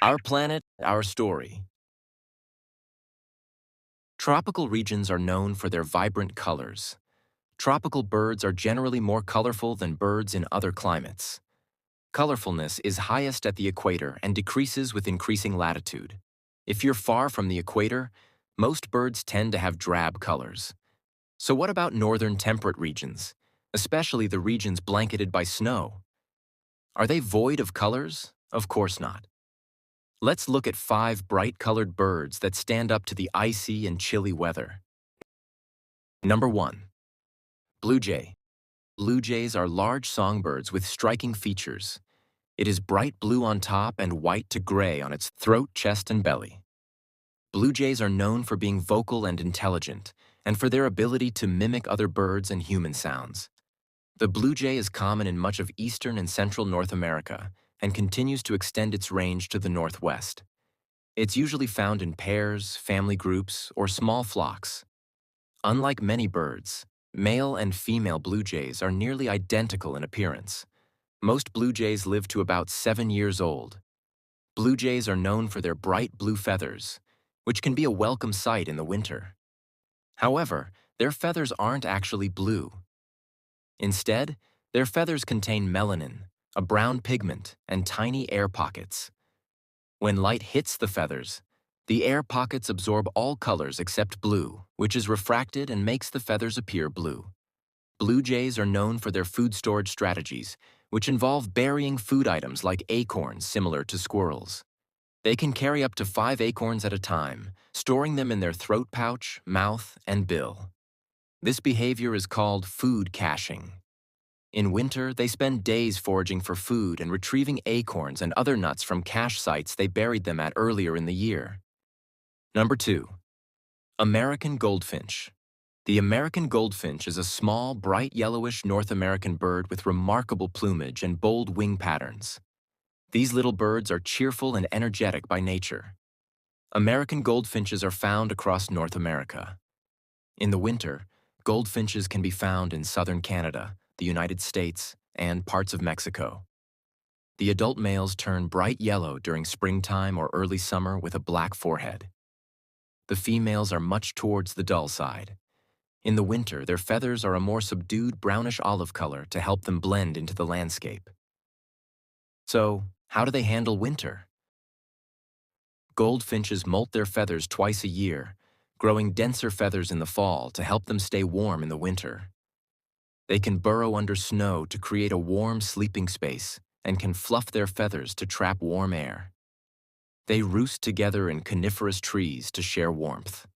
Our planet, our story. Tropical regions are known for their vibrant colors. Tropical birds are generally more colorful than birds in other climates. Colorfulness is highest at the equator and decreases with increasing latitude. If you're far from the equator, most birds tend to have drab colors. So what about northern temperate regions, especially the regions blanketed by snow? Are they void of colors? Of course not. Let's look at 5 bright-colored birds that stand up to the icy and chilly weather. Number 1. Blue jay. Blue jays are large songbirds with striking features. It is bright blue on top and white to gray on its throat, chest, and belly. Blue jays are known for being vocal and intelligent, and for their ability to mimic other birds and human sounds. The blue jay is common in much of eastern and central North America and continues to extend its range to the northwest. It's usually found in pairs, family groups, or small flocks. Unlike many birds, male and female blue jays are nearly identical in appearance. Most blue jays live to about 7 years old. Blue jays are known for their bright blue feathers, which can be a welcome sight in the winter. However, their feathers aren't actually blue. Instead, their feathers contain melanin, a brown pigment, and tiny air pockets. When light hits the feathers, the air pockets absorb all colors except blue, which is refracted and makes the feathers appear blue. Blue jays are known for their food storage strategies, which involve burying food items like acorns similar to squirrels. They can carry up to 5 acorns at a time, storing them in their throat pouch, mouth, and bill. This behavior is called food caching. In winter, they spend days foraging for food and retrieving acorns and other nuts from cache sites they buried them at earlier in the year. Number 2. American goldfinch. The American goldfinch is a small, bright yellowish North American bird with remarkable plumage and bold wing patterns. These little birds are cheerful and energetic by nature. American goldfinches are found across North America. In the winter, goldfinches can be found in southern Canada, the United States, and parts of Mexico. The adult males turn bright yellow during springtime or early summer with a black forehead. The females are much towards the dull side. In the winter, their feathers are a more subdued brownish olive color to help them blend into the landscape. So, how do they handle winter? Goldfinches molt their feathers twice a year, growing denser feathers in the fall to help them stay warm in the winter. They can burrow under snow to create a warm sleeping space and can fluff their feathers to trap warm air. They roost together in coniferous trees to share warmth.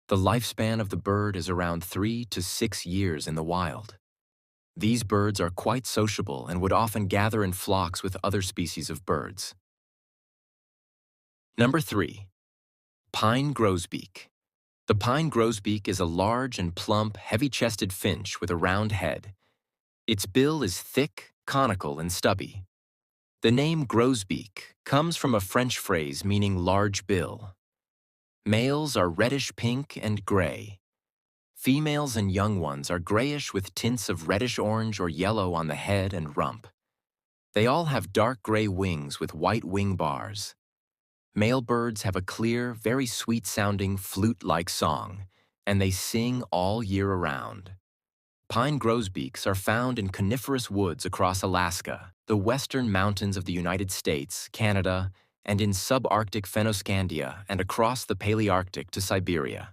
The lifespan of the bird is around 3 to 6 years in the wild. These birds are quite sociable and would often gather in flocks with other species of birds. Number 3. Pine grosbeak. The pine grosbeak is a large and plump, heavy-chested finch with a round head. Its bill is thick, conical, and stubby. The name grosbeak comes from a French phrase meaning large bill. Males are reddish-pink and gray. Females and young ones are grayish with tints of reddish-orange or yellow on the head and rump. They all have dark gray wings with white wing bars. Male birds have a clear, very sweet-sounding flute-like song, and they sing all year around. Pine grosbeaks are found in coniferous woods across Alaska, the western mountains of the United States, Canada, and in subarctic Fennoscandia and across the Palearctic to Siberia.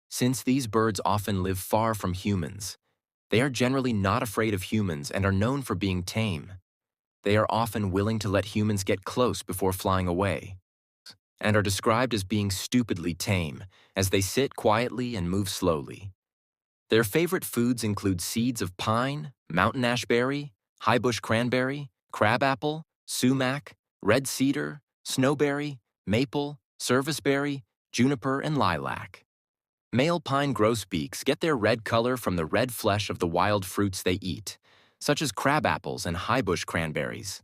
Since these birds often live far from humans, they are generally not afraid of humans and are known for being tame. They are often willing to let humans get close before flying away, and are described as being stupidly tame, as they sit quietly and move slowly. Their favorite foods include seeds of pine, mountain ashberry, highbush cranberry, crabapple, sumac, red cedar, snowberry, maple, serviceberry, juniper, and lilac. Male pine grosbeaks get their red color from the red flesh of the wild fruits they eat, such as crabapples and highbush cranberries.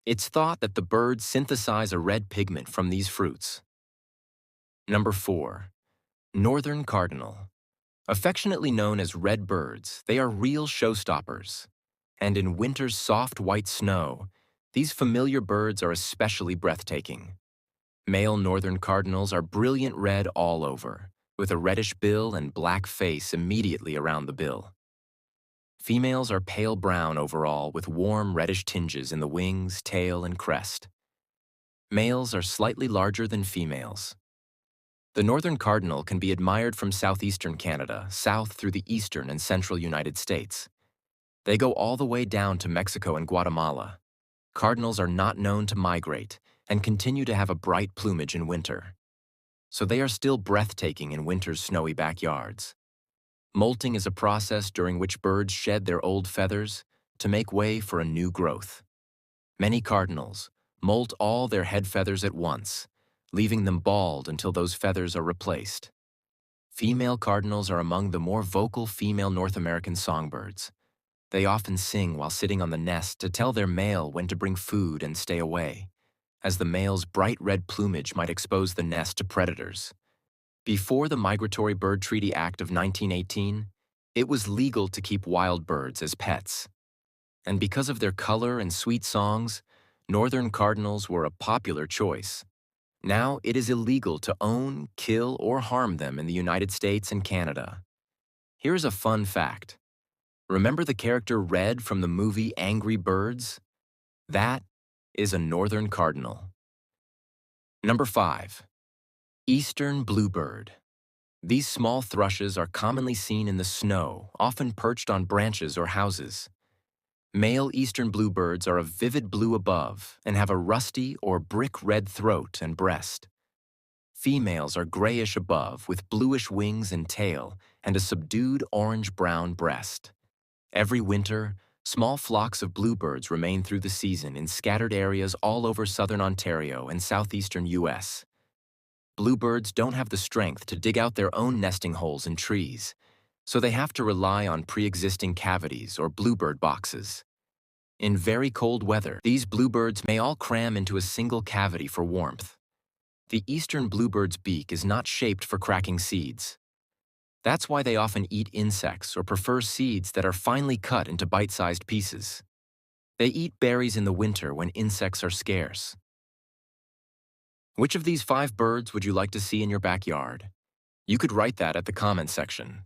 It's thought that the birds synthesize a red pigment from these fruits. Number 4. Northern cardinal. Affectionately known as red birds, they are real showstoppers. And in winter's soft white snow, These familiar birds are especially breathtaking. Male northern cardinals are brilliant red all over, with a reddish bill and black face immediately around the bill. Females are pale brown overall with warm reddish tinges in the wings, tail, and crest. Males are slightly larger than females. The northern cardinal can be admired from southeastern Canada, south through the eastern and central United States. They go all the way down to Mexico and Guatemala. Cardinals are not known to migrate and continue to have a bright plumage in winter. So they are still breathtaking in winter's snowy backyards. Molting is a process during which birds shed their old feathers to make way for a new growth. Many cardinals molt all their head feathers at once, leaving them bald until those feathers are replaced. Female cardinals are among the more vocal female North American songbirds. They often sing while sitting on the nest to tell their male when to bring food and stay away, as the male's bright red plumage might expose the nest to predators. Before the Migratory Bird Treaty Act of 1918, it was legal to keep wild birds as pets. And because of their color and sweet songs, northern cardinals were a popular choice. Now it is illegal to own, kill, or harm them in the United States and Canada. Here's a fun fact. Remember the character Red from the movie Angry Birds? That is a northern cardinal. Number 5. Eastern bluebird. These small thrushes are commonly seen in the snow, often perched on branches or houses. Male eastern bluebirds are a vivid blue above and have a rusty or brick red throat and breast. Females are grayish above with bluish wings and tail and a subdued orange-brown breast. Every winter, small flocks of bluebirds remain through the season in scattered areas all over southern Ontario and southeastern U.S. Bluebirds don't have the strength to dig out their own nesting holes in trees, so they have to rely on pre-existing cavities or bluebird boxes. In very cold weather, these bluebirds may all cram into a single cavity for warmth. The eastern bluebird's beak is not shaped for cracking seeds. That's why they often eat insects or prefer seeds that are finely cut into bite-sized pieces. They eat berries in the winter when insects are scarce. Which of these 5 birds would you like to see in your backyard? You could write that at the comment section.